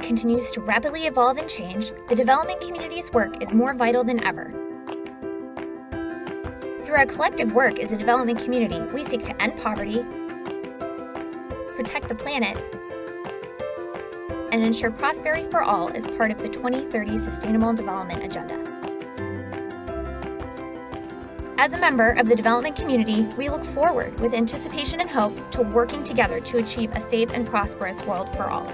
continues to rapidly evolve and change, the development community's work is more vital than ever. Through our collective work as a development community, we seek to end poverty, protect the planet, and ensure prosperity for all as part of the 2030 Sustainable Development Agenda. As a member of the development community, we look forward with anticipation and hope to working together to achieve a safe and prosperous world for all.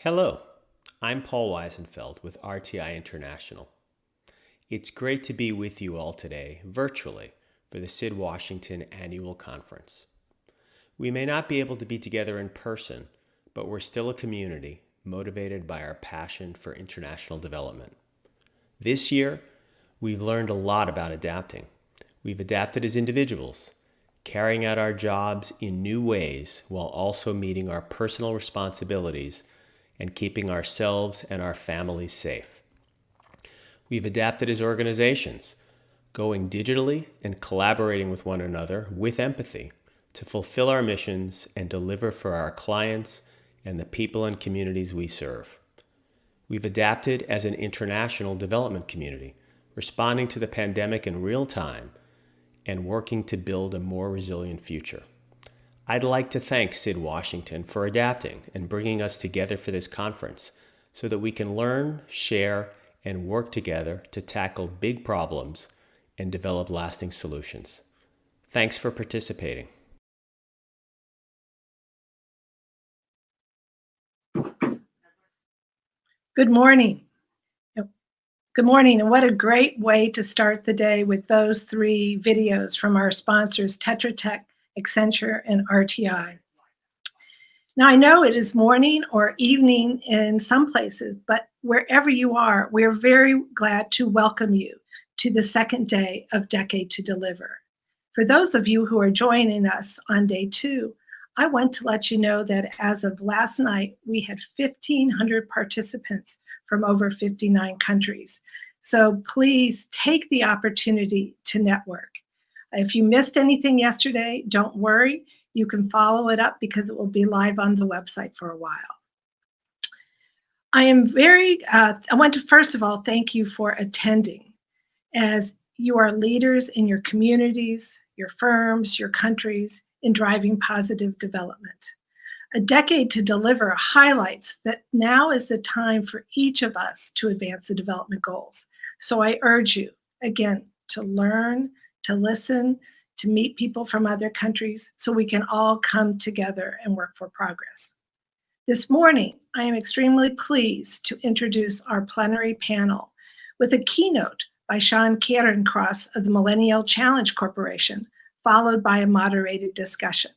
Hello, I'm Paul Weisenfeld with RTI International. It's great to be with you all today, virtually, for the SID-Washington Annual Conference. We may not be able to be together in person, but we're still a community motivated by our passion for international development. This year, we've learned a lot about adapting. We've adapted as individuals, carrying out our jobs in new ways while also meeting our personal responsibilities and keeping ourselves and our families safe. We've adapted as organizations, going digitally and collaborating with one another with empathy to fulfill our missions and deliver for our clients and the people and communities we serve. We've adapted as an international development community, responding to the pandemic in real time and working to build a more resilient future. I'd like to thank SID-Washington for adapting and bringing us together for this conference so that we can learn, share, and work together to tackle big problems and develop lasting solutions. Thanks for participating. Good morning. Good morning, and what a great way to start the day with those three videos from our sponsors, Tetra Tech, Accenture, and RTI. Now, I know it is morning or evening in some places, but wherever you are, we're very glad to welcome you to the second day of Decade to Deliver. For those of you who are joining us on day 2, I want to let you know that as of last night, we had 1,500 participants from over 59 countries. So please take the opportunity to network. If you missed anything yesterday, don't worry. You can follow it up because it will be live on the website for a while. I want to first of all thank you for attending, as you are leaders in your communities, your firms, your countries in driving positive development. A Decade to Deliver highlights that now is the time for each of us to advance the development goals. So I urge you, again, to learn, to listen, to meet people from other countries so we can all come together and work for progress. This morning, I am extremely pleased to introduce our plenary panel with a keynote by Sean Cairncross of the Millennium Challenge Corporation, followed by a moderated discussion.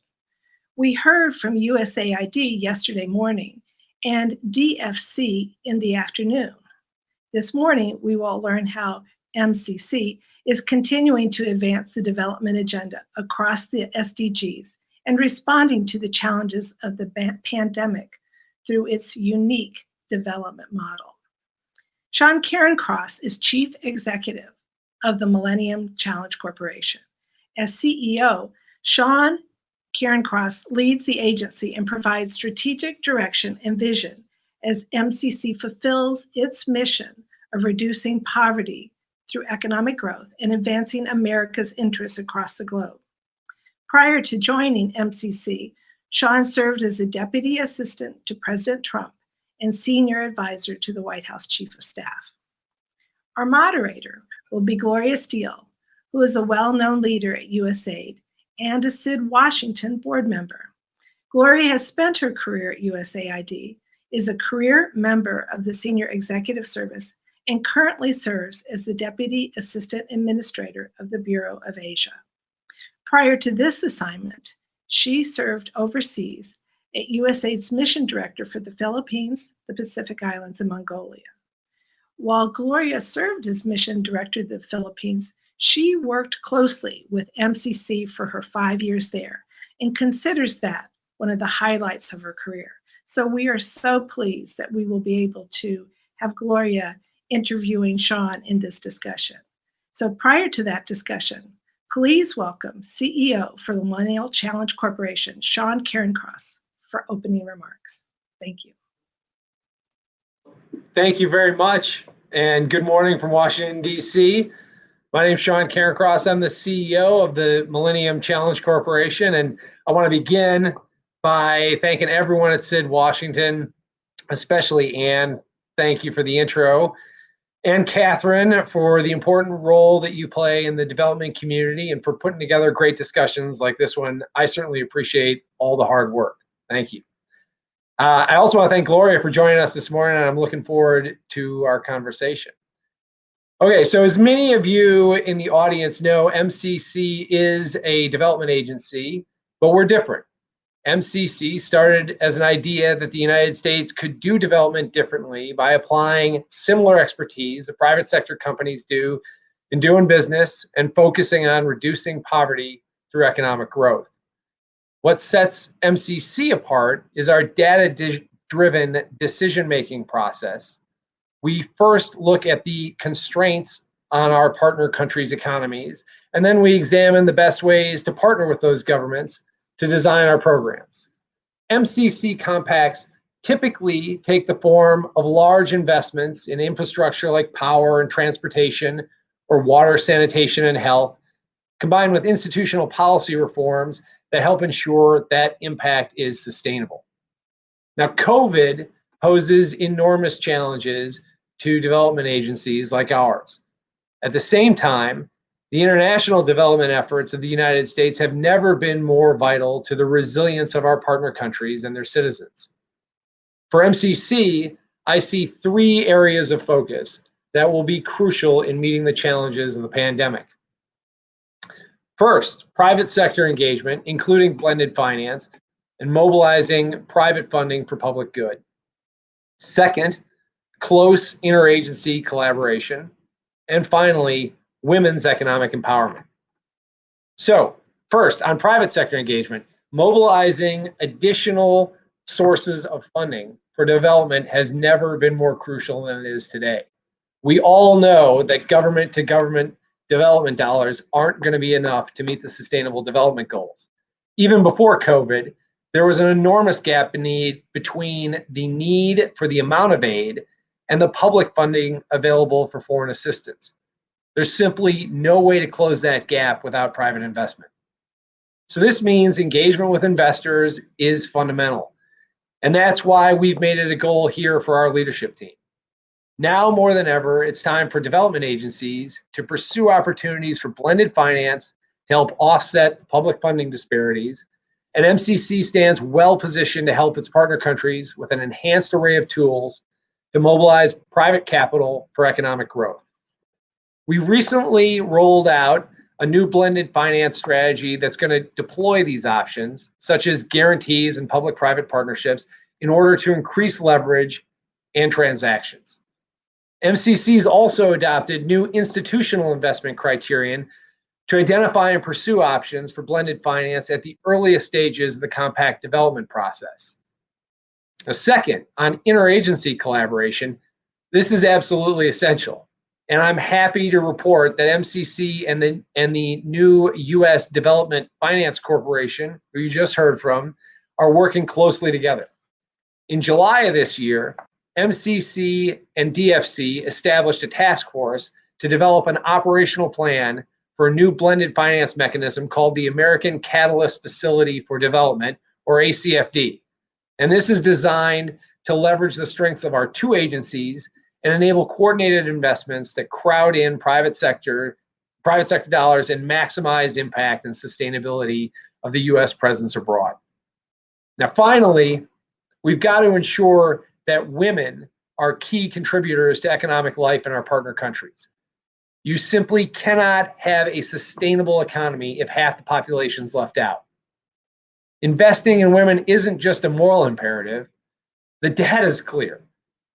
We heard from USAID yesterday morning and DFC in the afternoon. This morning, we will learn how MCC is continuing to advance the development agenda across the SDGs and responding to the challenges of the pandemic through its unique development model. Sean Cairncross is Chief Executive of the Millennium Challenge Corporation. As CEO, Sean Cairncross leads the agency and provides strategic direction and vision as MCC fulfills its mission of reducing poverty through economic growth and advancing America's interests across the globe. Prior to joining MCC, Sean served as a deputy assistant to President Trump and senior advisor to the White House Chief of Staff. Our moderator will be Gloria Steele, who is a well-known leader at USAID and a SID-Washington Board member. Gloria has spent her career at USAID, is a career member of the Senior Executive Service, and currently serves as the Deputy Assistant Administrator of the Bureau of Asia. Prior to this assignment, she served overseas at USAID's Mission Director for the Philippines, the Pacific Islands, and Mongolia. While Gloria served as Mission Director of the Philippines, she worked closely with MCC for her 5 years there and considers that one of the highlights of her career. So we are so pleased that we will be able to have Gloria interviewing Sean in this discussion. So prior to that discussion, please welcome CEO for the Millennium Challenge Corporation, Sean Cairncross, for opening remarks. Thank you. Thank you very much, and good morning from Washington, D.C. My name is Sean Cairncross. I'm the CEO of the Millennium Challenge Corporation, and I want to begin by thanking everyone at SID-Washington, especially Anne. Thank you for the intro. And Catherine for the important role that you play in the development community and for putting together great discussions like this one. I certainly appreciate all the hard work. Thank you. I also want to thank Gloria for joining us this morning, and I'm looking forward to our conversation. Okay, so as many of you in the audience know, MCC is a development agency, but we're different. MCC started as an idea that the United States could do development differently by applying similar expertise that private sector companies do in doing business and focusing on reducing poverty through economic growth. What sets MCC apart is our data-driven decision-making process. We first look at the constraints on our partner countries' economies, and then we examine the best ways to partner with those governments to design our programs. MCC compacts typically take the form of large investments in infrastructure like power and transportation, or water, sanitation, and health, combined with institutional policy reforms that help ensure that impact is sustainable. Now, COVID poses enormous challenges to development agencies like ours. At the same time, the international development efforts of the United States have never been more vital to the resilience of our partner countries and their citizens. For MCC, I see 3 areas of focus that will be crucial in meeting the challenges of the pandemic. First, private sector engagement, including blended finance, and mobilizing private funding for public good. Second, close interagency collaboration. And finally, women's economic empowerment. So first, on private sector engagement, mobilizing additional sources of funding for development has never been more crucial than it is today. We all know that government-to-government development dollars aren't going to be enough to meet the Sustainable Development Goals. Even before COVID, there was an enormous gap in need between the need for the amount of aid and the public funding available for foreign assistance. There's simply no way to close that gap without private investment. So this means engagement with investors is fundamental. And that's why we've made it a goal here for our leadership team. Now more than ever, it's time for development agencies to pursue opportunities for blended finance to help offset the public funding disparities. And MCC stands well positioned to help its partner countries with an enhanced array of tools to mobilize private capital for economic growth. We recently rolled out a new blended finance strategy that's going to deploy these options, such as guarantees and public-private partnerships, in order to increase leverage and transactions. MCC's also adopted new institutional investment criterion to identify and pursue options for blended finance at the earliest stages of the compact development process. Now, second, on interagency collaboration, this is absolutely essential. And I'm happy to report that MCC and the new US Development Finance Corporation, who you just heard from, are working closely together. In July of this year, MCC and DFC established a task force to develop an operational plan for a new blended finance mechanism called the American Catalyst Facility for Development, or ACFD. And this is designed to leverage the strengths of our two agencies and enable coordinated investments that crowd in private sector dollars and maximize impact and sustainability of the US presence abroad. Now, finally, we've got to ensure that women are key contributors to economic life in our partner countries. You simply cannot have a sustainable economy if half the population's left out. Investing in women isn't just a moral imperative. The data is clear.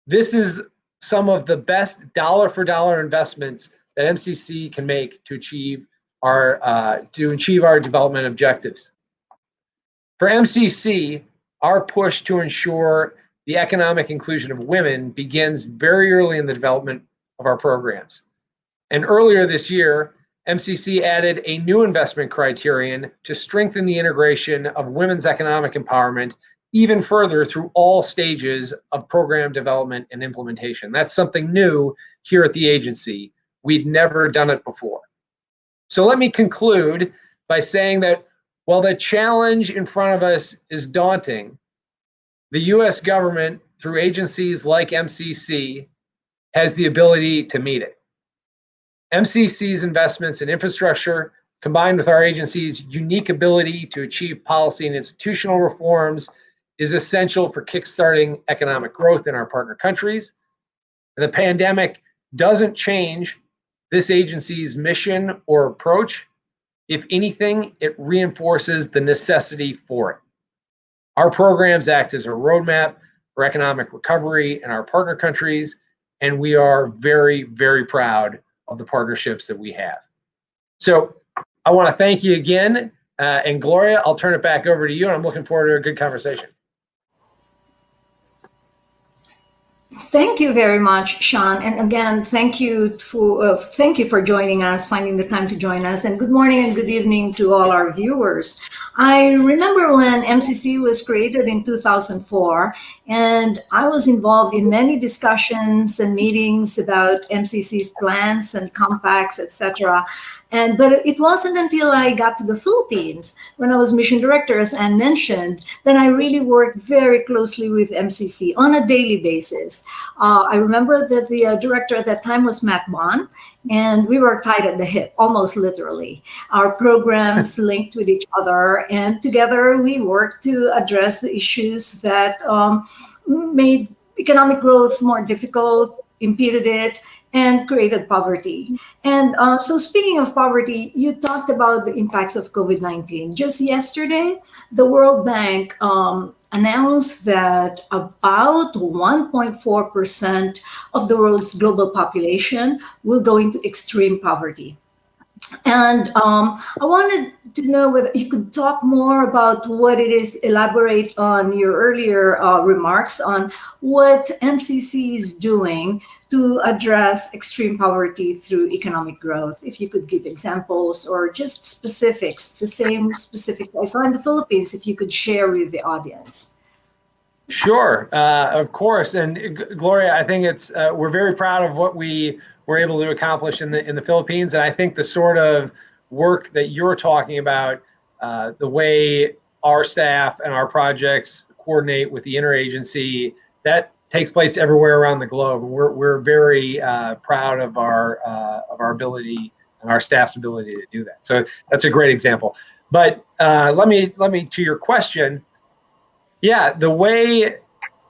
This is some of the best dollar for dollar investments that MCC can make to achieve our development objectives. For MCC, our push to ensure the economic inclusion of women begins very early in the development of our programs. And earlier this year, MCC added a new investment criterion to strengthen the integration of women's economic empowerment even further through all stages of program development and implementation. That's something new here at the agency. We'd never done it before. So let me conclude by saying that while the challenge in front of us is daunting, the US government, through agencies like MCC, has the ability to meet it. MCC's investments in infrastructure, combined with our agency's unique ability to achieve policy and institutional reforms, is essential for kickstarting economic growth in our partner countries. And the pandemic doesn't change this agency's mission or approach. If anything, it reinforces the necessity for it. Our programs act as a roadmap for economic recovery in our partner countries, and we are very, very proud of the partnerships that we have. So I want to thank you again. And Gloria, I'll turn it back over to you, and I'm looking forward to a good conversation. Thank you very much, Sean. And again, thank you for joining us, finding the time to join us. And good morning and good evening to all our viewers. I remember when MCC was created in 2004, and I was involved in many discussions and meetings about MCC's plans and compacts, etc. But it wasn't until I got to the Philippines when I was mission director, as Anne mentioned, that I really worked very closely with MCC on a daily basis. I remember that the director at that time was Matt Bond, and we were tied at the hip, almost literally. Our programs linked with each other, and together we worked to address the issues that made economic growth more difficult, impeded it, and created poverty. And so speaking of poverty, you talked about the impacts of COVID-19. Just yesterday, the World Bank announced that about 1.4% of the world's global population will go into extreme poverty. And I wanted to know whether you could talk more about what it is, elaborate on your earlier remarks on what MCC is doing to address extreme poverty through economic growth. If you could give examples or just specifics, the same specific I saw in the Philippines, if you could share with the audience. Sure, of course. And Gloria, I think we're very proud of what we were able to accomplish in the Philippines. And I think the sort of work that you're talking about, the way our staff and our projects coordinate with the interagency, that takes place everywhere around the globe. We're very proud of our ability and our staff's ability to do that. So that's a great example. But let me to your question. Yeah, the way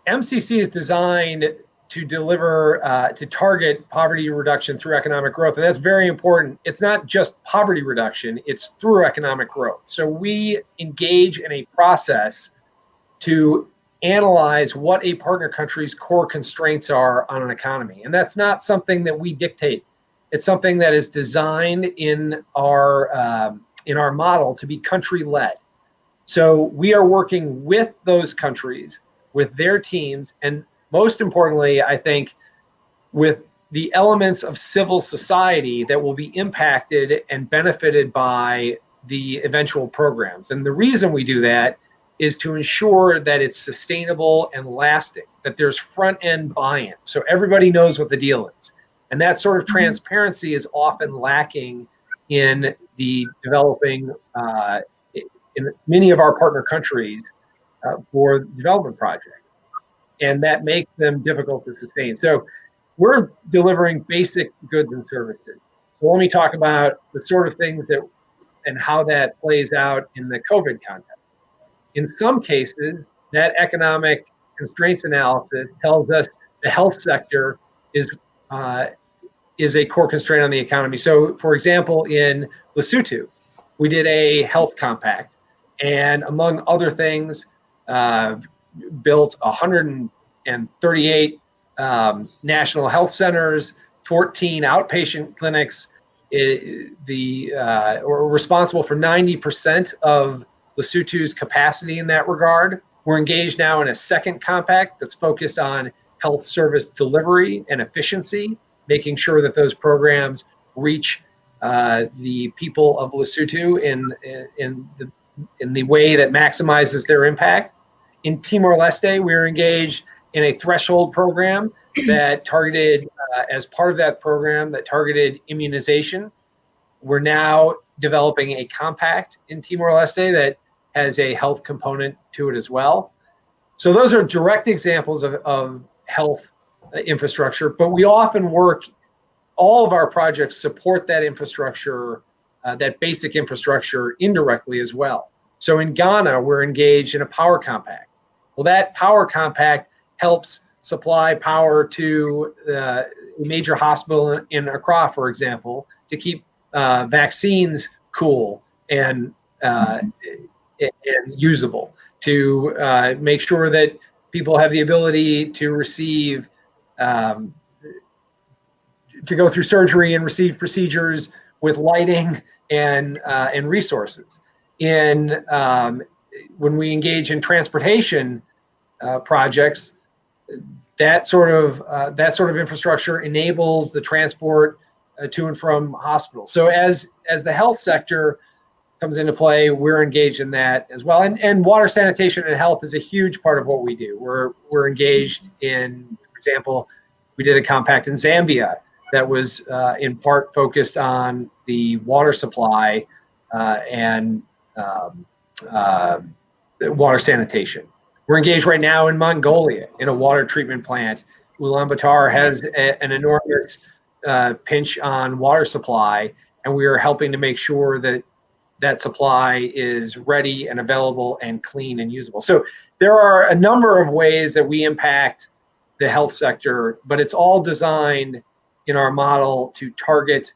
MCC is designed to deliver, to target poverty reduction through economic growth, and that's very important. It's not just poverty reduction, it's through economic growth. So we engage in a process to analyze what a partner country's core constraints are on an economy. And that's not something that we dictate. It's something that is designed in our model to be country-led. So we are working with those countries, with their teams, and most importantly, I think, with the elements of civil society that will be impacted and benefited by the eventual programs. And the reason we do that is to ensure that it's sustainable and lasting, that there's front-end buy-in, so everybody knows what the deal is. And that sort of transparency is often lacking in the developing, in many of our partner countries for development projects. And that makes them difficult to sustain. So we're delivering basic goods and services. So let me talk about the sort of things that and how that plays out in the COVID context. In some cases, that economic constraints analysis tells us the health sector is a core constraint on the economy. So, for example, in Lesotho, we did a health compact, and among other things, built 138 national health centers, 14 outpatient clinics. We're responsible for 90% of Lesotho's capacity in that regard. We're engaged now in a second compact that's focused on health service delivery and efficiency, making sure that those programs reach the people of Lesotho in the way that maximizes their impact. In Timor-Leste, we're engaged in a threshold program that targeted, as part of that program, that targeted immunization. We're now developing a compact in Timor-Leste that has a health component to it as well. So those are direct examples of health infrastructure, but we often work, all of our projects support that infrastructure, that basic infrastructure indirectly as well. So in Ghana, we're engaged in a power compact. Well, that power compact helps supply power to a major hospital in Accra, for example, to keep vaccines cool and usable, to make sure that people have the ability to receive, to go through surgery and receive procedures with lighting and resources. When we engage in transportation projects, that sort of infrastructure enables the transport to and from hospitals. So as the health sector comes into play, we're engaged in that as well. And water, sanitation, and health is a huge part of what we do. We're engaged in, for example, we did a compact in Zambia that was in part focused on the water supply and water sanitation. We're engaged right now in Mongolia in a water treatment plant. Ulaanbaatar has an enormous pinch on water supply, and we are helping to make sure that that supply is ready and available and clean and usable. So there are a number of ways that we impact the health sector, but it's all designed in our model to target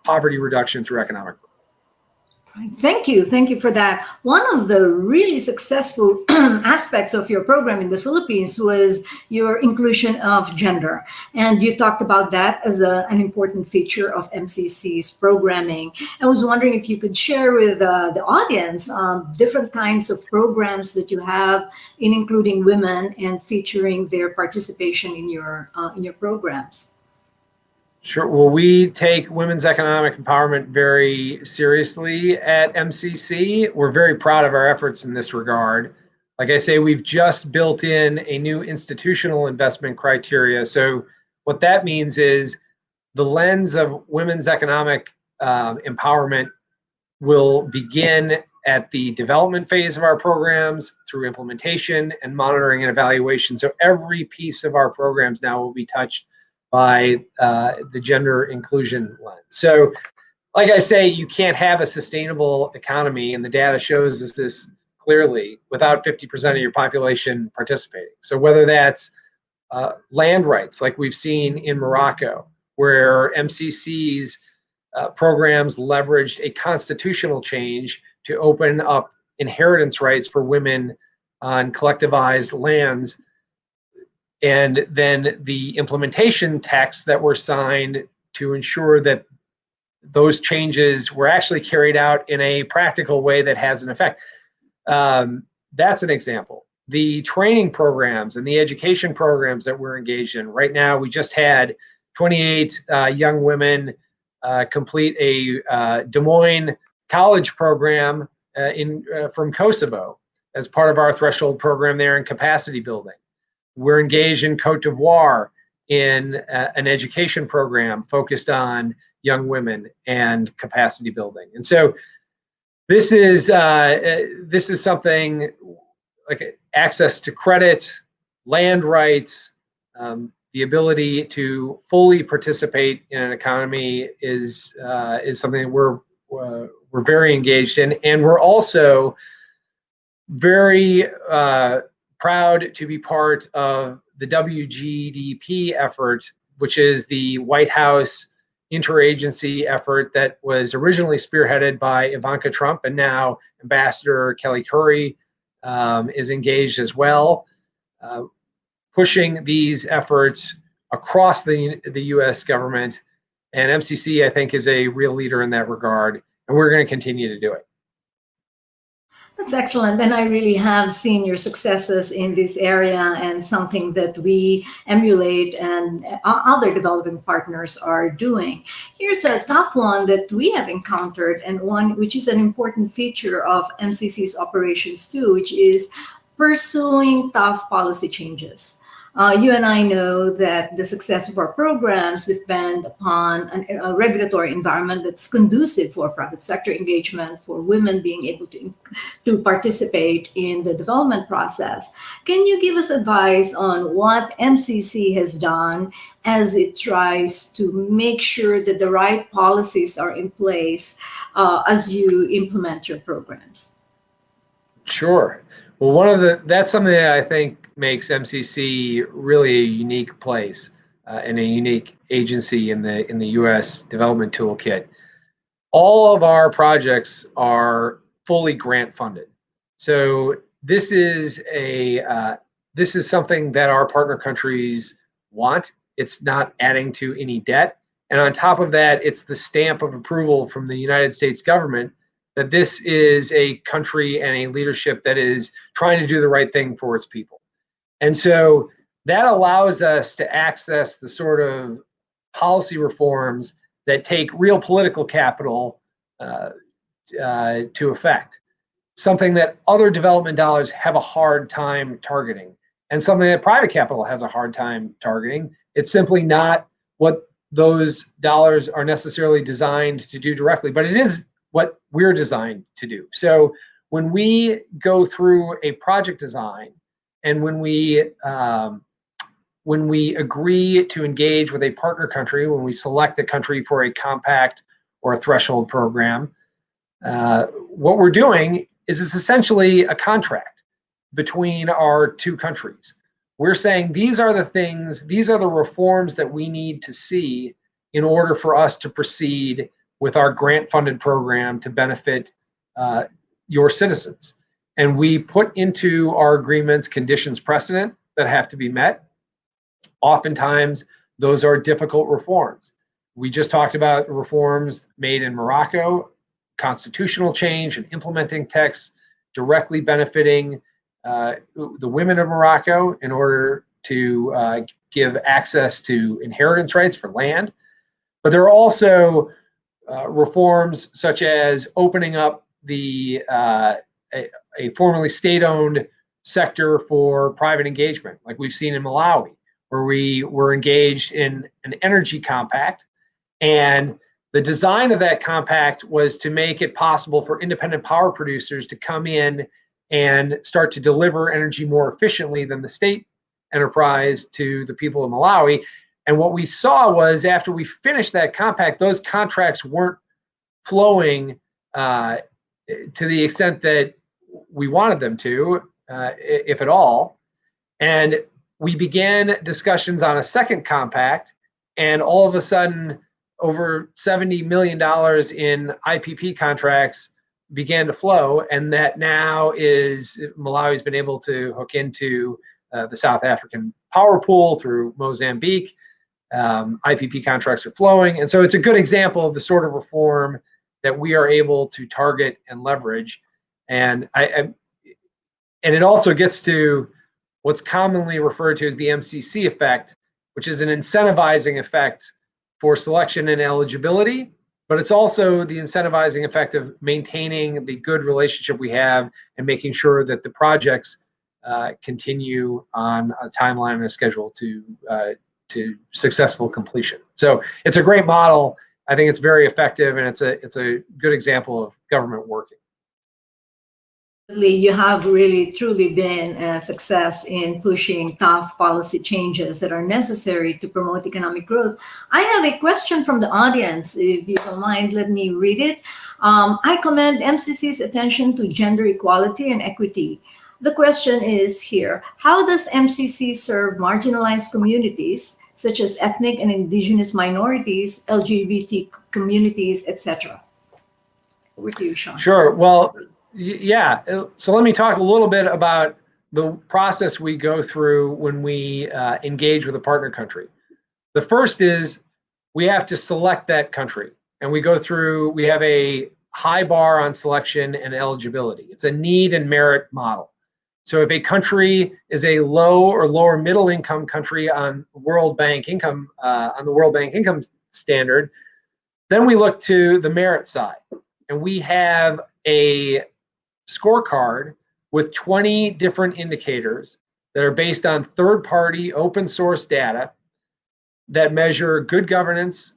poverty reduction through economic growth. Thank you for that. One of the really successful aspects of your program in the Philippines was your inclusion of gender. And you talked about that as an important feature of MCC's programming. I was wondering if you could share with the audience different kinds of programs that you have in including women and featuring their participation in your programs. Sure. Well, we take women's economic empowerment very seriously at MCC. We're very proud of our efforts in this regard. Like I say, we've just built in a new institutional investment criteria. So what that means is the lens of women's economic empowerment will begin at the development phase of our programs through implementation and monitoring and evaluation. So every piece of our programs now will be touched by the gender inclusion lens. So like I say, you can't have a sustainable economy, and the data shows us this clearly, without 50% of your population participating. So whether that's land rights, like we've seen in Morocco, where MCC's programs leveraged a constitutional change to open up inheritance rights for women on collectivized lands. And then the implementation texts that were signed to ensure that those changes were actually carried out in a practical way that has an effect. That's an example. The training programs and the education programs that we're engaged in right now, we just had 28 young women complete a Des Moines college program from Kosovo as part of our threshold program there in capacity building. We're engaged in Cote d'Ivoire in an education program focused on young women and capacity building. And so this is something like access to credit, land rights, the ability to fully participate in an economy is something that we're very engaged in, and we're also very proud to be part of the WGDP effort, which is the White House interagency effort that was originally spearheaded by Ivanka Trump, and now Ambassador Kelly Currie is engaged as well, pushing these efforts across the U.S. government. And MCC, I think, is a real leader in that regard, and we're going to continue to do it. That's excellent. And I really have seen your successes in this area, and something that we emulate and other developing partners are doing. Here's a tough one that we have encountered, and one which is an important feature of MCC's operations too, which is pursuing tough policy changes. You and I know that the success of our programs depend upon a regulatory environment that's conducive for private sector engagement, for women being able to participate in the development process. Can you give us advice on what MCC has done as it tries to make sure that the right policies are in place as you implement your programs? Sure. Well, that's something that I think makes MCC really a unique place and a unique agency in the U.S. development toolkit. All of our projects are fully grant funded, so this is something that our partner countries want. It's not adding to any debt, and on top of that, it's the stamp of approval from the United States government that this is a country and a leadership that is trying to do the right thing for its people. And so that allows us to access the sort of policy reforms that take real political capital to effect, something that other development dollars have a hard time targeting, and something that private capital has a hard time targeting. It's simply not what those dollars are necessarily designed to do directly, but it is what we're designed to do. So when we go through a project design, and when we agree to engage with a partner country, when we select a country for a compact or a threshold program, what we're doing is it's essentially a contract between our two countries. We're saying these are the things, these are the reforms that we need to see in order for us to proceed with our grant-funded program to benefit your citizens. And we put into our agreements conditions precedent that have to be met. Oftentimes, those are difficult reforms. We just talked about reforms made in Morocco, constitutional change and implementing texts directly benefiting the women of Morocco in order to give access to inheritance rights for land. But there are also reforms such as opening up a formerly state-owned sector for private engagement, like we've seen in Malawi, where we were engaged in an energy compact. And the design of that compact was to make it possible for independent power producers to come in and start to deliver energy more efficiently than the state enterprise to the people of Malawi. And what we saw was after we finished that compact, those contracts weren't flowing to the extent that we wanted them to, if at all. And we began discussions on a second compact, and all of a sudden, over $70 million in IPP contracts began to flow, and that now is Malawi's been able to hook into the South African power pool through Mozambique. IPP contracts are flowing, and so it's a good example of the sort of reform that we are able to target and leverage. And it also gets to what's commonly referred to as the MCC effect, which is an incentivizing effect for selection and eligibility, but it's also the incentivizing effect of maintaining the good relationship we have and making sure that the projects continue on a timeline and a schedule to successful completion. So it's a great model. I think it's very effective, and it's a good example of government working. You have really truly been a success in pushing tough policy changes that are necessary to promote economic growth. I have a question from the audience. If you don't mind, let me read it. I commend MCC's attention to gender equality and equity. The question is here: how does MCC serve marginalized communities such as ethnic and indigenous minorities, LGBT communities, etc.? Over to you, Sean. Sure. Well, yeah. So let me talk a little bit about the process we go through when we engage with a partner country. The first is we have to select that country, and we have a high bar on selection and eligibility. It's a need and merit model. So if a country is a low or lower middle income country on World Bank income, standard, then we look to the merit side, and we have a scorecard with 20 different indicators that are based on third-party open source data that measure good governance,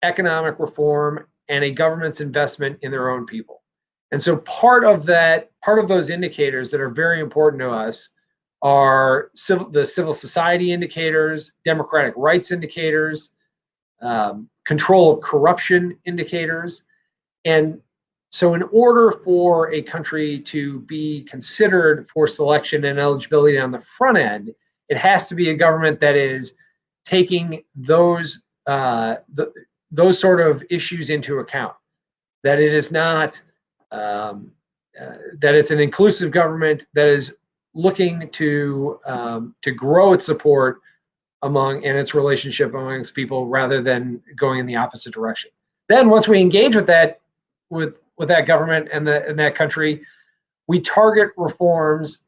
economic reform, and a government's investment in their own people. And so part of those indicators that are very important to us are the civil society indicators, democratic rights indicators, control of corruption indicators. And so in order for a country to be considered for selection and eligibility on the front end, it has to be a government that is taking those sort of issues into account. That it is not that it's an inclusive government that is looking to grow its support and its relationship amongst people rather than going in the opposite direction. Then once we engage with that government and that country, we target reforms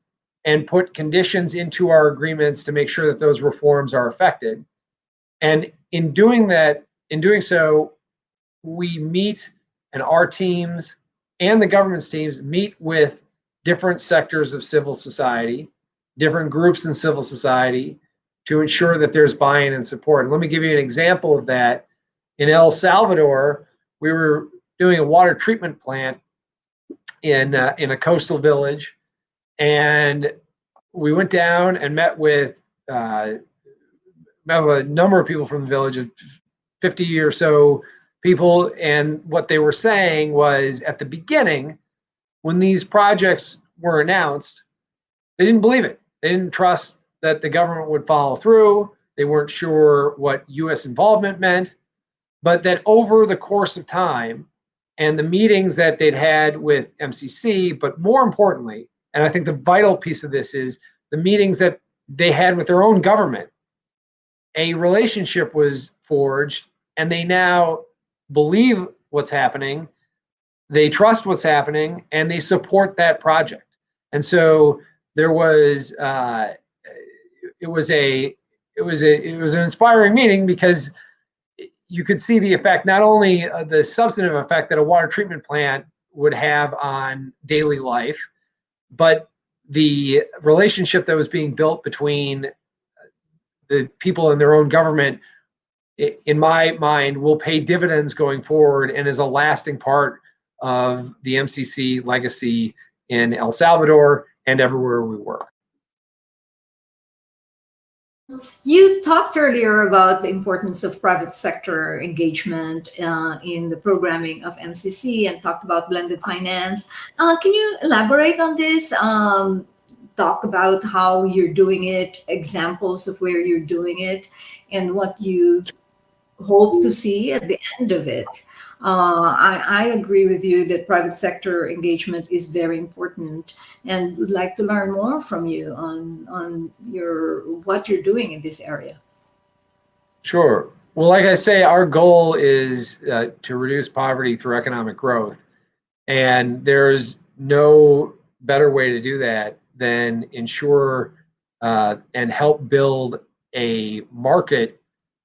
and put conditions into our agreements to make sure that those reforms are effected. And in doing so, we meet, and our teams and the government's teams meet with different sectors of civil society, different groups in civil society, to ensure that there's buy-in and support. And let me give you an example of that. In El Salvador, we were doing a water treatment plant in a coastal village, and we went down and met with a number of people from the village, 50 or so people, and what they were saying was, at the beginning, when these projects were announced, they didn't believe it. They didn't trust that the government would follow through. They weren't sure what U.S. involvement meant, but that over the course of time and the meetings that they'd had with MCC, but more importantly, and I think the vital piece of this is the meetings that they had with their own government, a relationship was forged, and they now believe what's happening, they trust what's happening, and they support that project. And so there was it was an inspiring meeting, because you could see the effect, not only the substantive effect that a water treatment plant would have on daily life, but the relationship that was being built between the people in their own government, in my mind, will pay dividends going forward and is a lasting part of the MCC legacy in El Salvador and everywhere we work. You talked earlier about the importance of private sector engagement in the programming of MCC, and talked about blended finance. Can you elaborate on this? Talk about how you're doing it, examples of where you're doing it, and what you hope to see at the end of it. I agree with you that private sector engagement is very important, and would like to learn more from you on what you're doing in this area. Sure. Well, like I say, our goal is to reduce poverty through economic growth, and there's no better way to do that than ensure and help build a market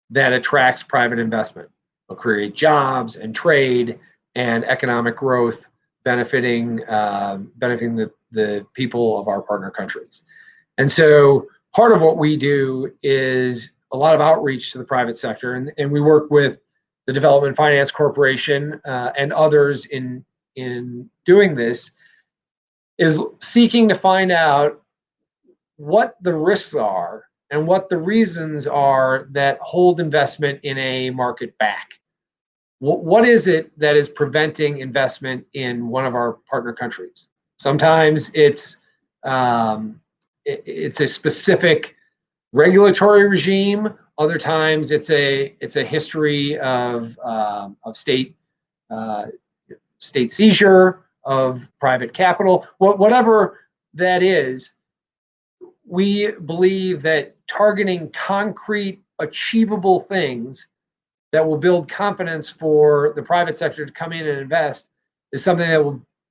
that attracts private investment. It'll create jobs and trade and economic growth, benefiting the people of our partner countries. And so part of what we do is a lot of outreach to the private sector, and we work with the Development Finance Corporation and others in doing this, is seeking to find out what the risks are and what the reasons are that hold investment in a market back. What is it that is preventing investment in one of our partner countries? Sometimes it's a specific regulatory regime. Other times it's a history of state seizure of private capital. Whatever that is, we believe that targeting concrete, achievable things that will build confidence for the private sector to come in and invest is something that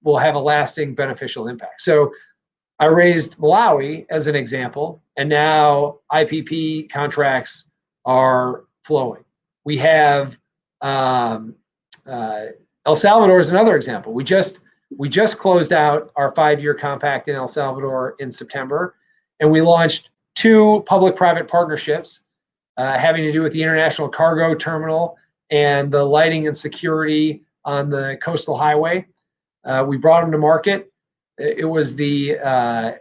will have a lasting beneficial impact. So I raised Malawi as an example, and now IPP contracts are flowing. We have El Salvador is another example. We just closed out our 5-year compact in El Salvador in September, and we launched 2 public-private partnerships having to do with the international cargo terminal and the lighting and security on the coastal highway. We brought them to market. It was the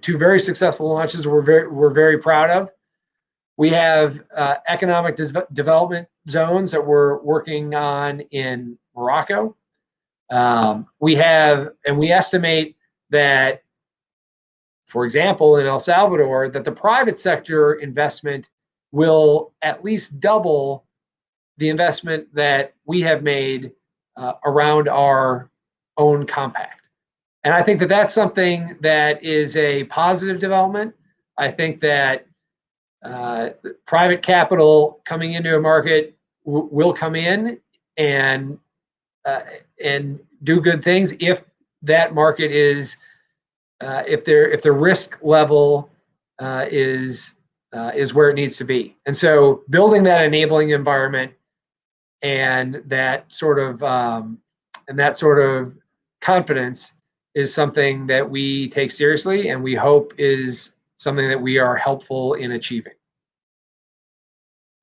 2 very successful launches we're very proud of. We have economic development zones that we're working on in Morocco. We estimate that, for example, in El Salvador, that the private sector investment will at least double the investment that we have made around our own compact. And I think that that's something that is a positive development. I think that private capital coming into a market will come in and do good things if that market is if the risk level is where it needs to be. And so building that enabling environment and that sort of confidence is something that we take seriously, and we hope is something that we are helpful in achieving.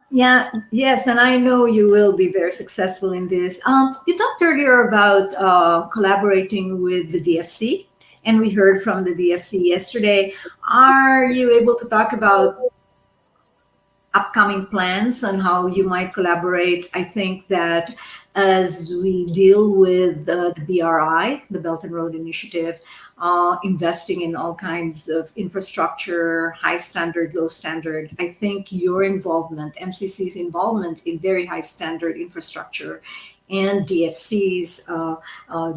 Yes, and I know you will be very successful in this. You talked earlier about collaborating with the DFC, and we heard from the DFC yesterday. Are you able to talk about upcoming plans on how you might collaborate? I think that as we deal with the BRI, the Belt and Road Initiative, investing in all kinds of infrastructure, high standard, low standard, I think your involvement, MCC's involvement in very high standard infrastructure and DFC's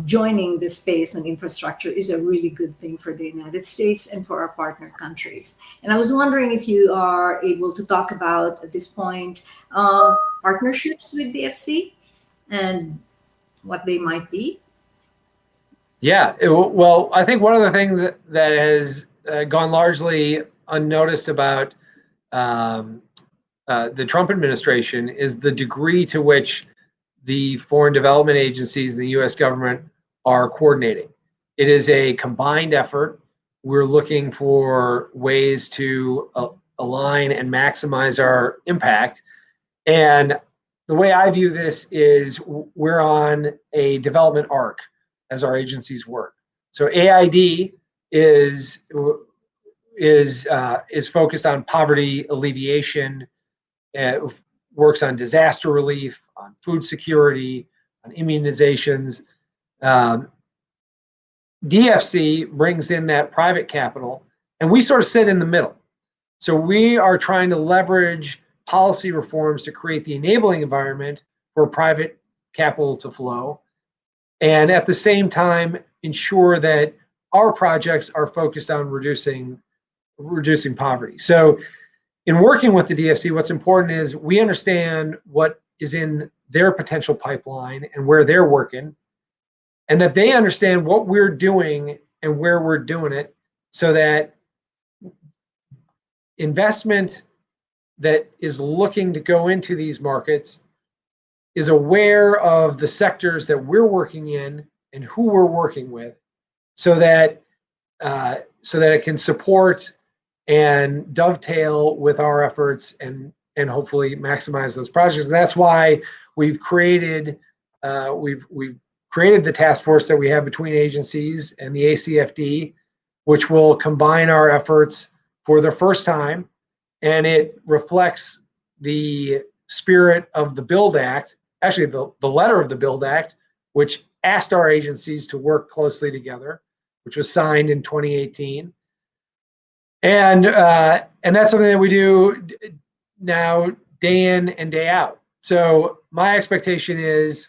joining the space and infrastructure is a really good thing for the United States and for our partner countries. And I was wondering if you are able to talk about, at this point, partnerships with DFC and what they might be. Yeah, well, I think one of the things that has gone largely unnoticed about the Trump administration is the degree to which the foreign development agencies in the U.S. government are coordinating. It is a combined effort. We're looking for ways to align and maximize our impact. And the way I view this is we're on a development arc as our agencies work. So AID is focused on poverty alleviation, works on disaster relief, on food security, on immunizations. DFC brings in that private capital, and we sort of sit in the middle. So we are trying to leverage policy reforms to create the enabling environment for private capital to flow, and at the same time ensure that our projects are focused on reducing poverty. So in working with the DFC, what's important is we understand what is in their potential pipeline and where they're working, and that they understand what we're doing and where we're doing it, so that investment that is looking to go into these markets is aware of the sectors that we're working in and who we're working with, so that it can support and dovetail with our efforts and hopefully maximize those projects. And that's why we've created the task force that we have between agencies and the ACFD, which will combine our efforts for the first time. And it reflects the spirit of the BUILD Act, actually the letter of the BUILD Act, which asked our agencies to work closely together, which was signed in 2018. And that's something that we do now day in and day out. So my expectation is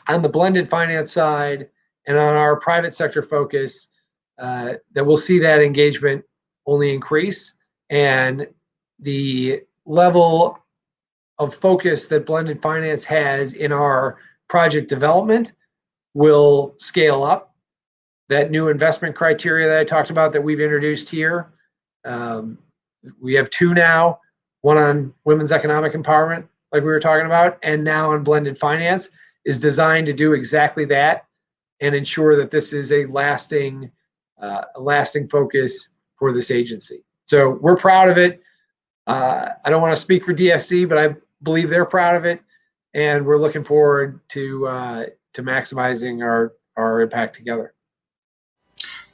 on the blended finance side and on our private sector focus, that we'll see that engagement only increase, and the level of focus that blended finance has in our project development will scale up. That new investment criteria that I talked about that we've introduced here, we have 2 now, one on women's economic empowerment, like we were talking about, and now on blended finance, is designed to do exactly that and ensure that this is a lasting focus for this agency. So we're proud of it. I don't want to speak for DFC, but I believe they're proud of it, and we're looking forward to maximizing our impact together.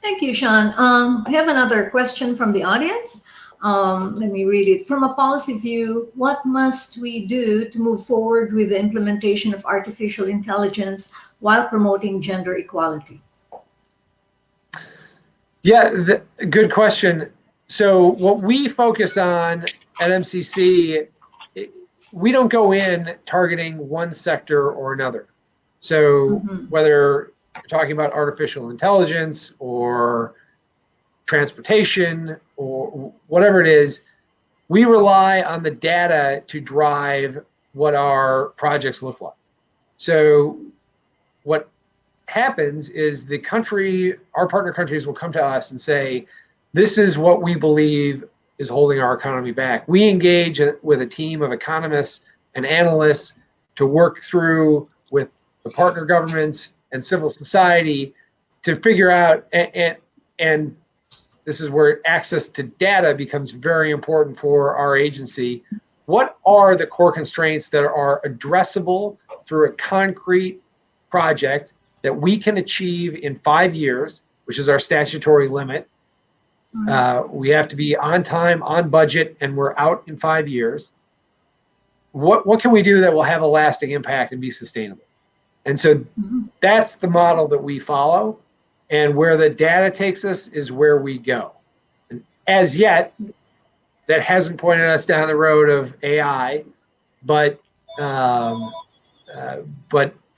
Thank you, Sean. We have another question from the audience. Let me read it. From a policy view, what must we do to move forward with the implementation of artificial intelligence while promoting gender equality? Yeah, good question. So what we focus on at MCC, we don't go in targeting one sector or another. So whether you're talking about artificial intelligence or transportation or whatever it is, we rely on the data to drive what our projects look like. So what happens is our partner countries will come to us and say, this is what we believe is holding our economy back. We engage with a team of economists and analysts to work through with the partner governments and civil society to figure out, and this is where access to data becomes very important for our agency. What are the core constraints that are addressable through a concrete project that we can achieve in 5 years, which is our statutory limit? We have to be on time, on budget, and we're out in 5 years. What can we do that will have a lasting impact and be sustainable? And so that's the model that we follow, and where the data takes us is where we go. And as yet, that hasn't pointed us down the road of AI, but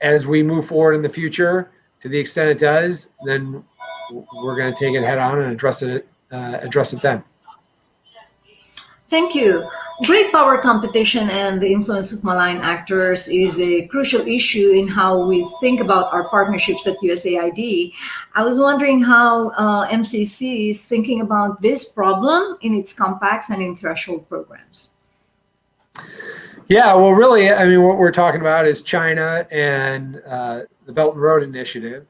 as we move forward in the future, to the extent it does, then we're going to take it head on and address it then. Thank you. Great power competition and the influence of malign actors is a crucial issue in how we think about our partnerships at USAID. I was wondering how MCC is thinking about this problem in its compacts and in threshold programs. Yeah, well, really, I mean, what we're talking about is China and the Belt and Road Initiative.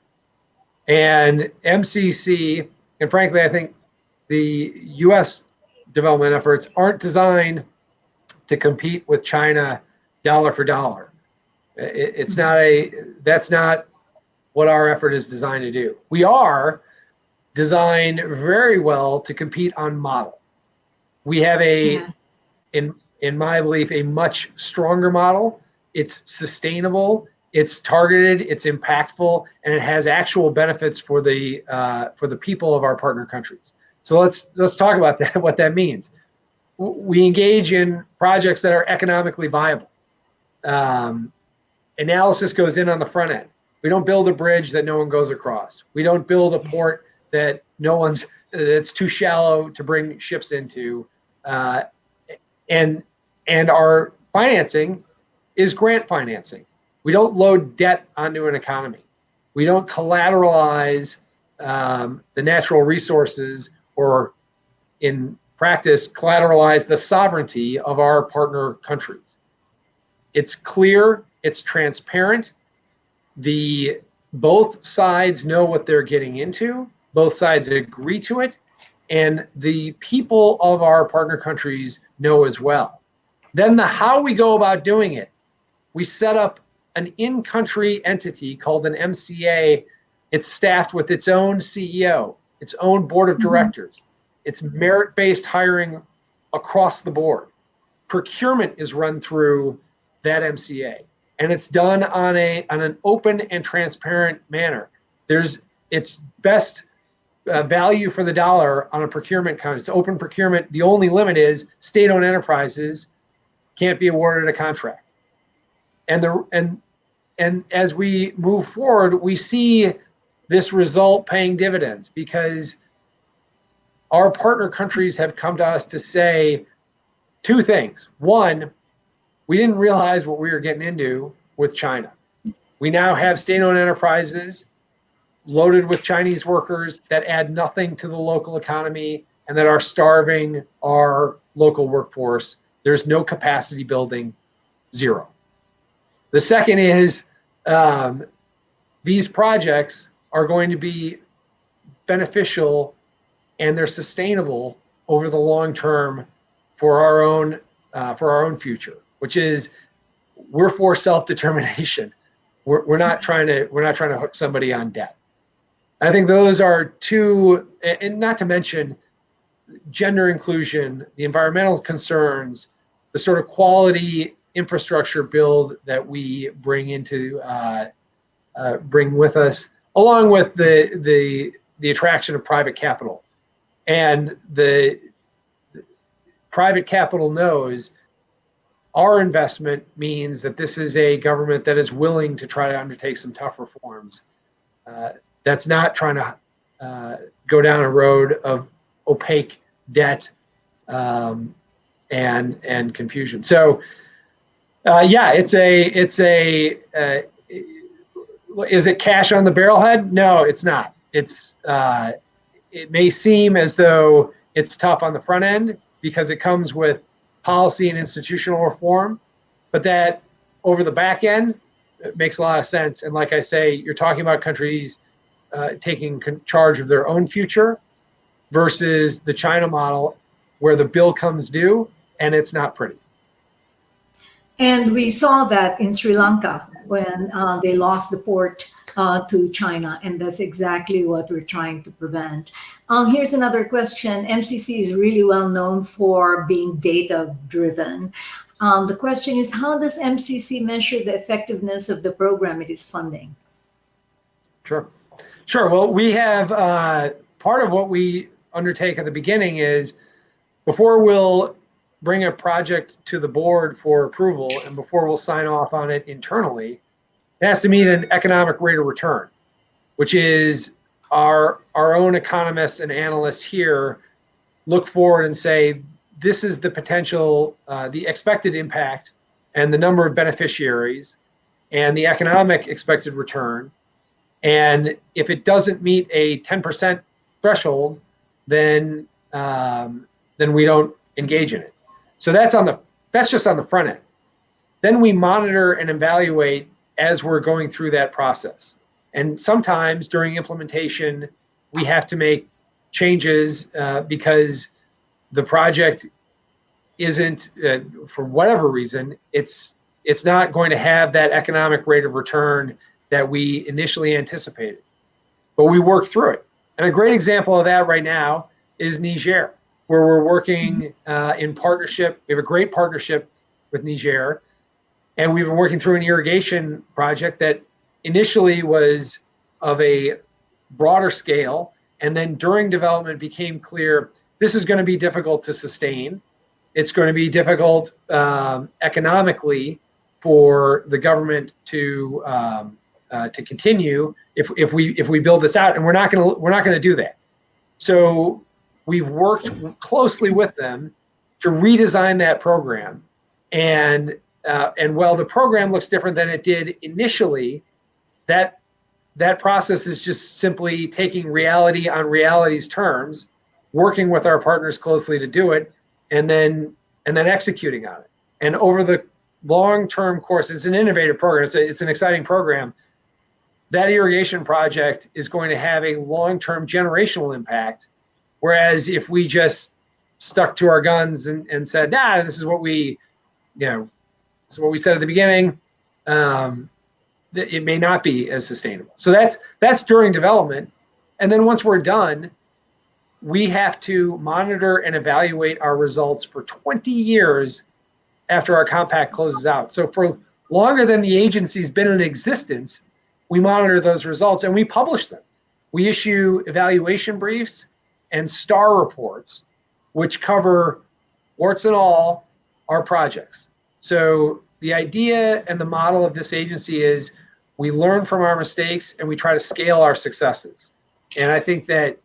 And MCC, and frankly, I think the U.S. development efforts aren't designed to compete with China dollar for dollar. That's not what our effort is designed to do. We are designed very well to compete on model. We have in my belief, a much stronger model. It's sustainable, it's targeted, it's impactful, and it has actual benefits for the people of our partner countries. So let's talk about that, what that means. We engage in projects that are economically viable. Analysis goes in on the front end. We don't build a bridge that no one goes across. We don't build a port that that's too shallow to bring ships into. And our financing is grant financing. We don't load debt onto an economy. We don't collateralize the natural resources, or in practice collateralize the sovereignty of our partner countries. It's clear, it's transparent. Both sides know what they're getting into. Both sides agree to it. And the people of our partner countries know as well. Then how we go about doing it, we set up an in-country entity called an MCA. It's staffed with its own CEO, its own board of directors. It's merit-based hiring across the board. Procurement is run through that MCA, and it's done on an open and transparent manner. It's best value for the dollar on a procurement contract. It's open procurement. The only limit is state-owned enterprises can't be awarded a contract. And as we move forward, we see this result paying dividends because our partner countries have come to us to say two things. One, we didn't realize what we were getting into with China. We now have state-owned enterprises loaded with Chinese workers that add nothing to the local economy and that are starving our local workforce. There's no capacity building, zero. The second is these projects are going to be beneficial and they're sustainable over the long term for our own future, which is we're for self-determination. We're not trying to hook somebody on debt. I think those are two, and not to mention gender inclusion, the environmental concerns, the sort of quality infrastructure build that we bring with us, along with the attraction of private capital. And the private capital knows our investment means that this is a government that is willing to try to undertake some tough reforms. That's not trying to go down a road of opaque debt and confusion. So, is it cash on the barrelhead? No, it's not. It may seem as though it's tough on the front end because it comes with policy and institutional reform, but that over the back end, it makes a lot of sense. And like I say, you're talking about countries taking charge of their own future versus the China model where the bill comes due and it's not pretty. And we saw that in Sri Lanka when they lost the port to China, and that's exactly what we're trying to prevent. Here's another question. MCC is really well known for being data-driven. The question is, how does MCC measure the effectiveness of the program it is funding? Sure. Well, we have part of what we undertake at the beginning is before we'll bring a project to the board for approval and before we'll sign off on it internally, it has to meet an economic rate of return, which is our own economists and analysts here look forward and say, this is the potential, the expected impact and the number of beneficiaries and the economic expected return. And if it doesn't meet a 10% threshold, then we don't engage in it. So that's just on the front end. Then we monitor and evaluate as we're going through that process. And sometimes during implementation, we have to make changes because the project isn't, for whatever reason, it's not going to have that economic rate of return that we initially anticipated. But we work through it. And a great example of that right now is Niger, where we're working in partnership. We have a great partnership with Niger. And we've been working through an irrigation project that initially was of a broader scale. And then during development became clear, this is going to be difficult to sustain. It's going to be difficult economically for the government to continue if we build this out. And we're not going to do that. So we've worked closely with them to redesign that program. And while the program looks different than it did initially, that process is just simply taking reality on reality's terms working with our partners closely to do it, and then executing on it. And over the long-term course, it's an innovative program. It's an exciting program. That irrigation project is going to have a long-term generational impact. Whereas if we just stuck to our guns and said, nah, this is what we, this is what we said at the beginning, it may not be as sustainable. So that's during development. And then once we're done, we have to monitor and evaluate our results for 20 years after our compact closes out. So for longer than the agency's been in existence, we monitor those results and we publish them. We issue evaluation briefs and STAR reports, which cover, warts and all, our projects. So the idea and the model of this agency is we learn from our mistakes and we try to scale our successes. And I think that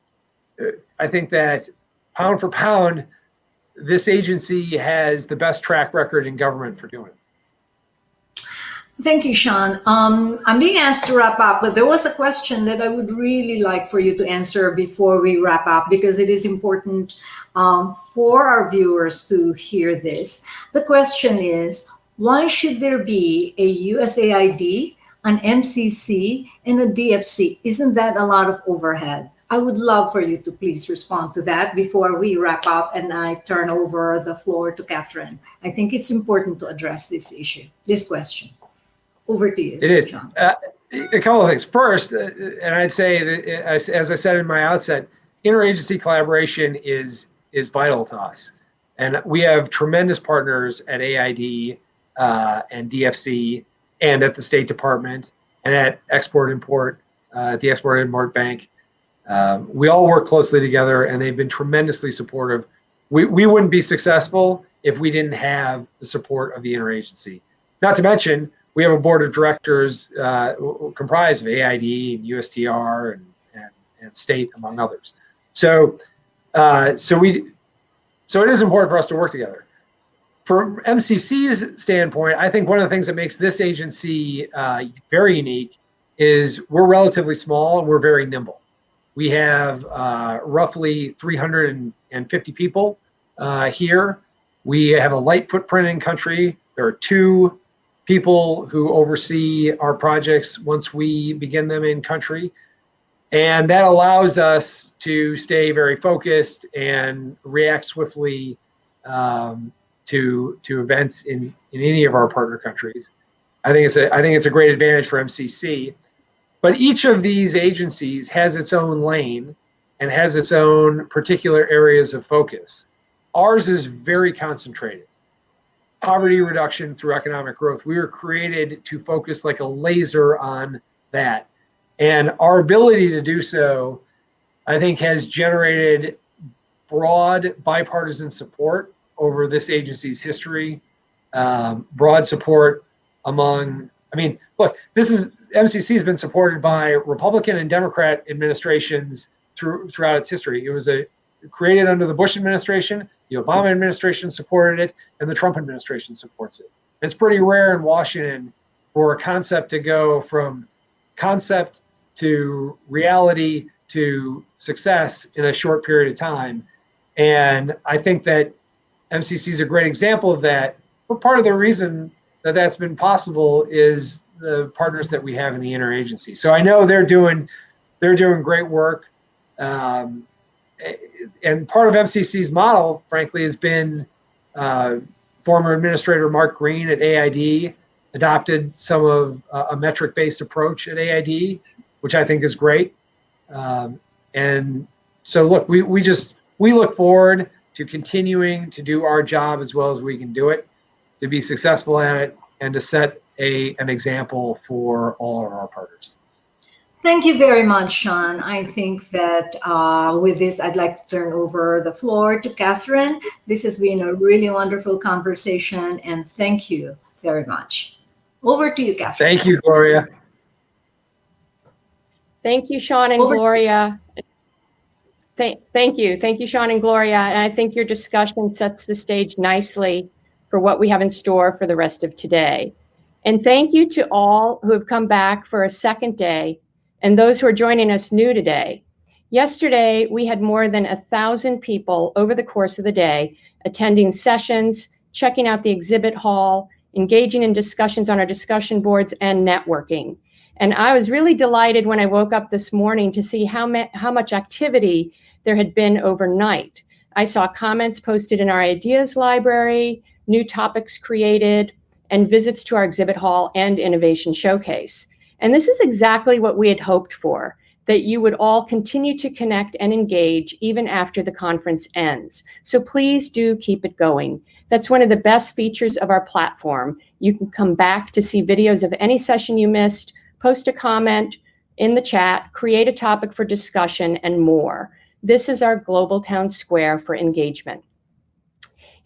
pound for pound, this agency has the best track record in government for doing it. Thank you, Sean. I'm being asked to wrap up, but there was a question that I would really like for you to answer before we wrap up, because it is important for our viewers to hear this. The question is, why should there be a USAID, an MCC, and a DFC? Isn't that a lot of overhead? I would love for you to please respond to that before we wrap up and I turn over the floor to Catherine. I think it's important to address this issue, this question. Over to you. It is. John. A couple of things. First, and I'd say that, as I said in my outset, interagency collaboration is vital to us. And we have tremendous partners at AID and DFC and at the State Department and at Export-Import, the Export-Import Bank. We all work closely together and they've been tremendously supportive. We wouldn't be successful if we didn't have the support of the interagency. Not to mention, we have a board of directors comprised of AID and USTR and state, among others. So it is important for us to work together. From MCC's standpoint, I think one of the things that makes this agency very unique is we're relatively small and we're very nimble. We have roughly 350 people here. We have a light footprint in country. There are 2 people who oversee our projects once we begin them in country. And that allows us to stay very focused and react swiftly to events in any of our partner countries. I think it's a great advantage for MCC. But each of these agencies has its own lane and has its own particular areas of focus. Ours is very concentrated. Poverty reduction through economic growth. We were created to focus like a laser on that. And our ability to do so, I think, has generated broad bipartisan support over this agency's history, broad support among, look, MCC has been supported by Republican and Democrat administrations throughout its history. It was created under the Bush administration, the Obama administration supported it, and the Trump administration supports it. It's pretty rare in Washington for a concept to go from concept to reality to success in a short period of time. And I think that MCC is a great example of that. But part of the reason that that's been possible is the partners that we have in the interagency. So I know they're doing great work. And part of MCC's model, frankly, has been former Administrator Mark Green at AID adopted some of a metric-based approach at AID, which I think is great. And so, look, we look forward to continuing to do our job as well as we can do it, to be successful at it, and to set an example for all of our partners. Thank you very much, Sean. I think that with this, I'd like to turn over the floor to Catherine. This has been a really wonderful conversation, and thank you very much. Over to you, Catherine. Thank you, Gloria. Thank you, Sean and Gloria. Thank you, Sean and Gloria. And I think your discussion sets the stage nicely for what we have in store for the rest of today. And thank you to all who have come back for a second day and those who are joining us new today. Yesterday, we had more than 1,000 people over the course of the day attending sessions, checking out the exhibit hall, engaging in discussions on our discussion boards, and networking. And I was really delighted when I woke up this morning to see how much activity there had been overnight. I saw comments posted in our ideas library, new topics created, and visits to our exhibit hall and innovation showcase. And this is exactly what we had hoped for, that you would all continue to connect and engage even after the conference ends. So please do keep it going. That's one of the best features of our platform. You can come back to see videos of any session you missed, post a comment in the chat, create a topic for discussion, and more. This is our global town square for engagement.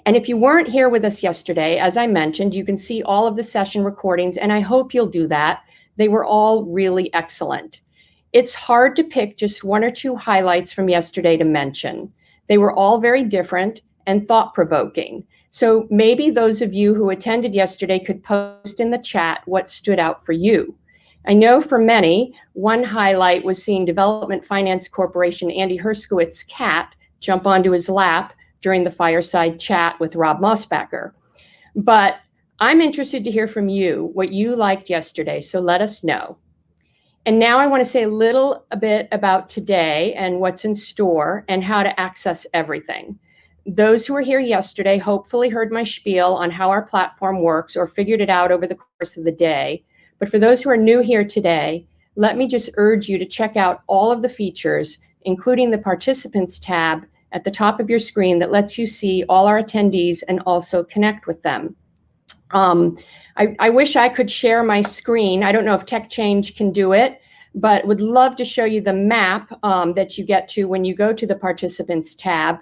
And if you weren't here with us yesterday, as I mentioned, you can see all of the session recordings, and I hope you'll do that. They were all really excellent. It's hard to pick just one or two highlights from yesterday to mention. They were all very different and thought-provoking. So maybe those of you who attended yesterday could post in the chat what stood out for you. I know for many, one highlight was seeing Development Finance Corporation Andy Herskowitz's cat jump onto his lap during the Fireside chat with Rob Mossbacher. But I'm interested to hear from you what you liked yesterday, so let us know. And now I want to say a bit about today and what's in store and how to access everything. Those who were here yesterday hopefully heard my spiel on how our platform works or figured it out over the course of the day. But for those who are new here today, let me just urge you to check out all of the features, including the Participants tab at the top of your screen that lets you see all our attendees and also connect with them. I wish I could share my screen. I don't know if Tech Change can do it, but would love to show you the map that you get to when you go to the Participants tab.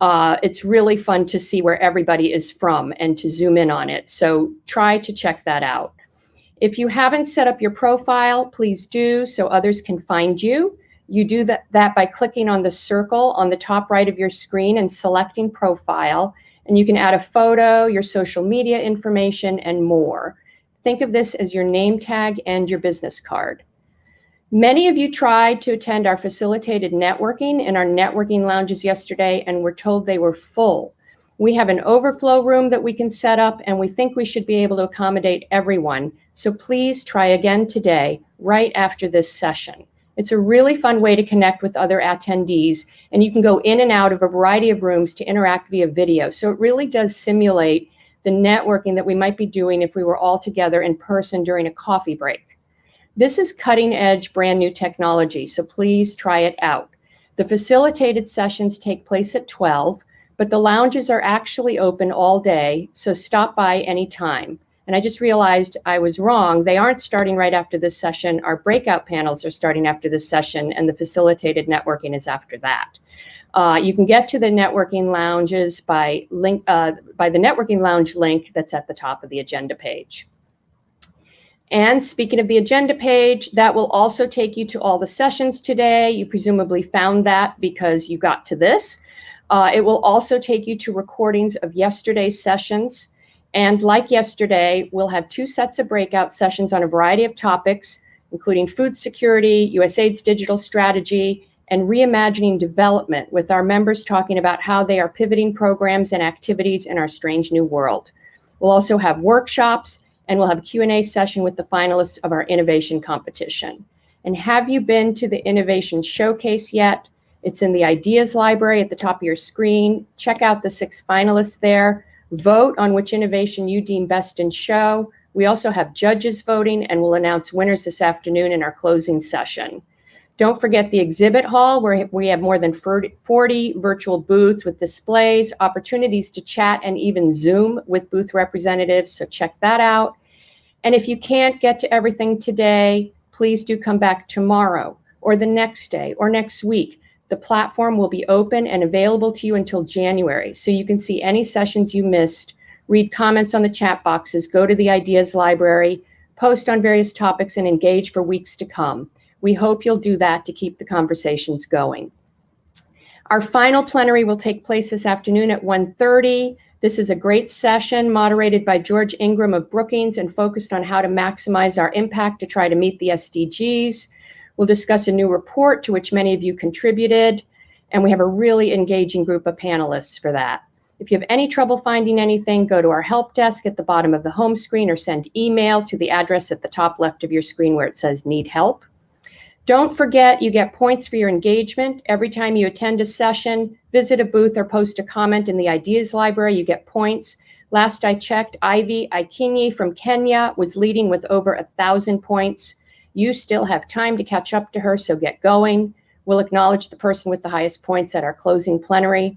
It's really fun to see where everybody is from and to zoom in on it. So try to check that out. If you haven't set up your profile, please do so others can find you. You do that by clicking on the circle on the top right of your screen and selecting profile. And you can add a photo, your social media information, and more. Think of this as your name tag and your business card. Many of you tried to attend our facilitated networking in our networking lounges yesterday and were told they were full. We have an overflow room that we can set up, and we think we should be able to accommodate everyone. So please try again today, right after this session. It's a really fun way to connect with other attendees, and you can go in and out of a variety of rooms to interact via video. So it really does simulate the networking that we might be doing if we were all together in person during a coffee break. This is cutting edge, brand new technology, so please try it out. The facilitated sessions take place at 12, but the lounges are actually open all day, so stop by anytime. And I just realized I was wrong. They aren't starting right after this session. Our breakout panels are starting after this session, and the facilitated networking is after that. You can get to the networking lounges by the networking lounge link that's at the top of the agenda page. And speaking of the agenda page, that will also take you to all the sessions today. You presumably found that because you got to this. It will also take you to recordings of yesterday's sessions. And like yesterday, we'll have 2 sets of breakout sessions on a variety of topics, including food security, USAID's digital strategy, and reimagining development, with our members talking about how they are pivoting programs and activities in our strange new world. We'll also have workshops, and we'll have a Q&A session with the finalists of our innovation competition. And have you been to the innovation showcase yet? It's in the ideas library at the top of your screen. Check out the 6 finalists there. Vote on which innovation you deem best in show. We also have judges voting, and we'll announce winners this afternoon in our closing session. Don't forget the exhibit hall, where we have more than 40 virtual booths with displays, opportunities to chat, and even Zoom with booth representatives, so check that out. And if you can't get to everything today, please do come back tomorrow or the next day or next week. The platform will be open and available to you until January, so you can see any sessions you missed, read comments on the chat boxes, go to the ideas library, post on various topics, and engage for weeks to come. We hope you'll do that to keep the conversations going. Our final plenary will take place this afternoon at 1:30. This is a great session moderated by George Ingram of Brookings and focused on how to maximize our impact to try to meet the SDGs. We'll discuss a new report to which many of you contributed, and we have a really engaging group of panelists for that. If you have any trouble finding anything, go to our help desk at the bottom of the home screen or send email to the address at the top left of your screen where it says need help. Don't forget, you get points for your engagement. Every time you attend a session, visit a booth, or post a comment in the ideas library, you get points. Last I checked, Ivy Ikinyi from Kenya was leading with over 1,000 points. You still have time to catch up to her, so get going. We'll acknowledge the person with the highest points at our closing plenary.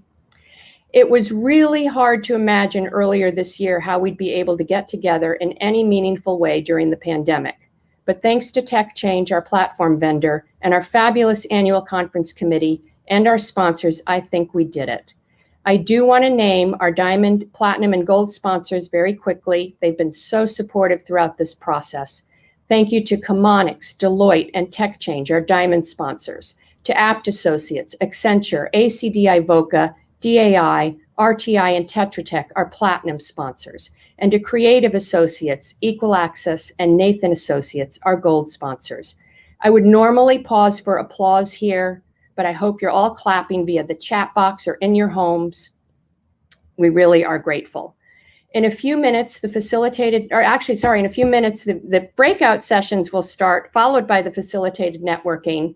It was really hard to imagine earlier this year how we'd be able to get together in any meaningful way during the pandemic. But thanks to Tech Change, our platform vendor, and our fabulous annual conference committee, and our sponsors, I think we did it. I do want to name our Diamond, Platinum, and Gold sponsors very quickly. They've been so supportive throughout this process. Thank you to Chemonics, Deloitte, and Tech Change, our Diamond sponsors, to Apt Associates, Accenture, ACDI Voca, DAI, RTI, and Tetra Tech, our Platinum sponsors, and to Creative Associates, Equal Access, and Nathan Associates, our Gold sponsors. I would normally pause for applause here, but I hope you're all clapping via the chat box or in your homes. We really are grateful. In a few minutes, the breakout sessions will start, followed by the facilitated networking.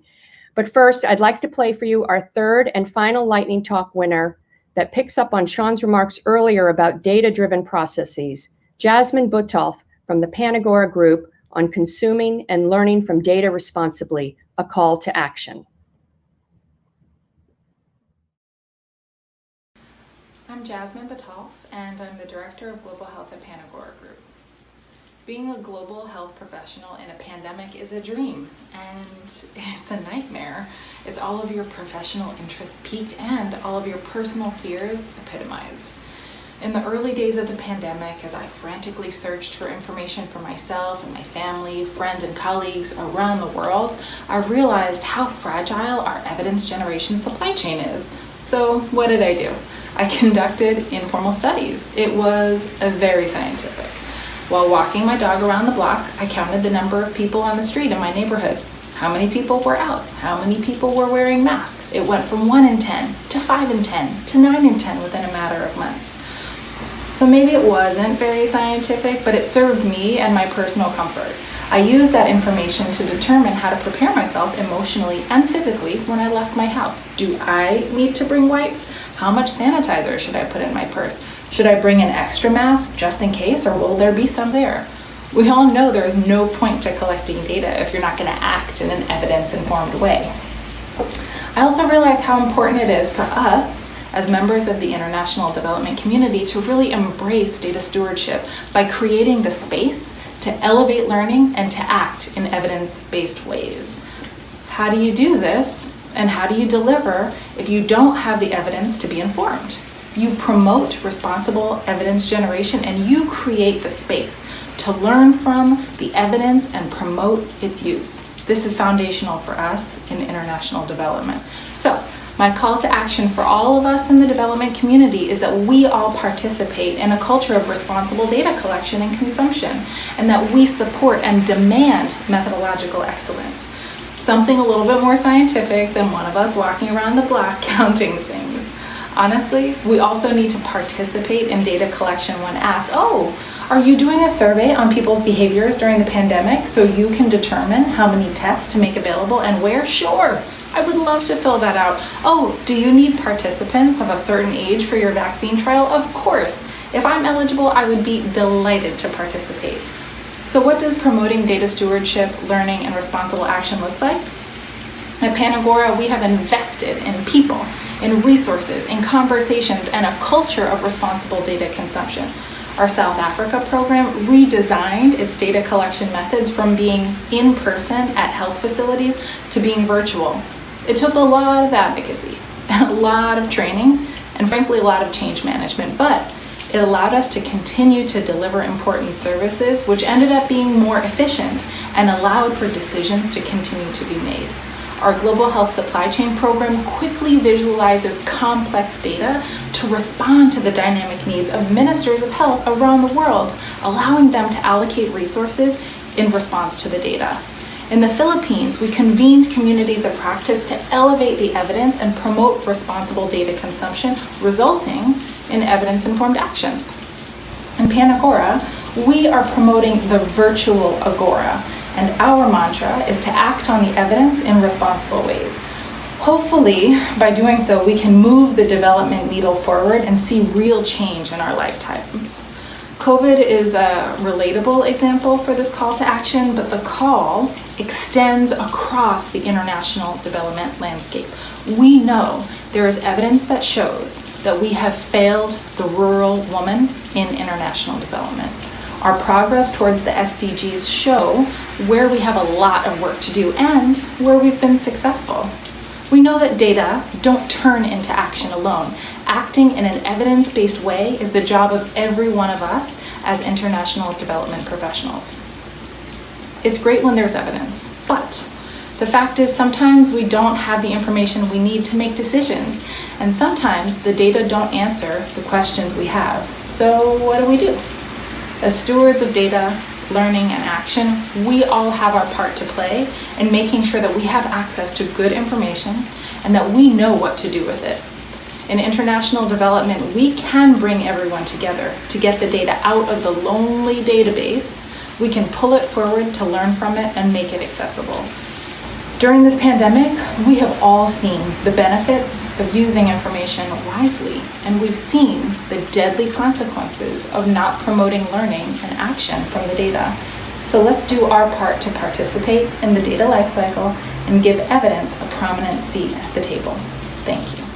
But first, I'd like to play for you our third and final lightning talk winner that picks up on Sean's remarks earlier about data-driven processes, Jasmine Butolf from the Panagora Group on consuming and learning from data responsibly, a call to action. I'm Jasmine Butolf, and I'm the Director of Global Health at Panagora Group. Being a global health professional in a pandemic is a dream, and it's a nightmare. It's all of your professional interests piqued and all of your personal fears epitomized. In the early days of the pandemic, as I frantically searched for information for myself and my family, friends, and colleagues around the world, I realized how fragile our evidence generation supply chain is. So what did I do? I conducted informal studies. It was very scientific. While walking my dog around the block, I counted the number of people on the street in my neighborhood. How many people were out? How many people were wearing masks? It went from 1 in 10 to 5 in 10 to 9 in 10 within a matter of months. So maybe it wasn't very scientific, but it served me and my personal comfort. I used that information to determine how to prepare myself emotionally and physically when I left my house. Do I need to bring wipes? How much sanitizer should I put in my purse? Should I bring an extra mask just in case, or will there be some there? We all know there is no point to collecting data if you're not going to act in an evidence-informed way. I also realized how important it is for us as members of the international development community to really embrace data stewardship by creating the space to elevate learning and to act in evidence-based ways. How do you do this, and how do you deliver if you don't have the evidence to be informed? You promote responsible evidence generation, and you create the space to learn from the evidence and promote its use. This is foundational for us in international development. So, my call to action for all of us in the development community is that we all participate in a culture of responsible data collection and consumption, and that we support and demand methodological excellence. Something a little bit more scientific than one of us walking around the block counting things. Honestly, we also need to participate in data collection when asked, oh, are you doing a survey on people's behaviors during the pandemic so you can determine how many tests to make available and where? Sure, I would love to fill that out. Oh, do you need participants of a certain age for your vaccine trial? Of course. If I'm eligible, I would be delighted to participate. So what does promoting data stewardship, learning, and responsible action look like? At Panagora, we have invested in people, in resources, in conversations, and a culture of responsible data consumption. Our South Africa program redesigned its data collection methods from being in person at health facilities to being virtual. It took a lot of advocacy, a lot of training, and frankly, a lot of change management, but it allowed us to continue to deliver important services, which ended up being more efficient and allowed for decisions to continue to be made. Our Global Health Supply Chain program quickly visualizes complex data to respond to the dynamic needs of ministers of health around the world, allowing them to allocate resources in response to the data. In the Philippines, we convened communities of practice to elevate the evidence and promote responsible data consumption, resulting in evidence-informed actions. In Panagora, we are promoting the virtual agora, and our mantra is to act on the evidence in responsible ways. Hopefully, by doing so, we can move the development needle forward and see real change in our lifetimes. COVID is a relatable example for this call to action, but the call extends across the international development landscape. We know there is evidence that shows that we have failed the rural woman in international development. Our progress towards the SDGs show where we have a lot of work to do and where we've been successful. We know that data don't turn into action alone. Acting in an evidence-based way is the job of every one of us as international development professionals. It's great when there's evidence, but the fact is sometimes we don't have the information we need to make decisions, and sometimes the data don't answer the questions we have. So what do? As stewards of data, learning, and action, we all have our part to play in making sure that we have access to good information and that we know what to do with it. In international development, we can bring everyone together to get the data out of the lonely database. We can pull it forward to learn from it and make it accessible. During this pandemic, we have all seen the benefits of using information wisely, and we've seen the deadly consequences of not promoting learning and action from the data. So let's do our part to participate in the data lifecycle and give evidence a prominent seat at the table. Thank you.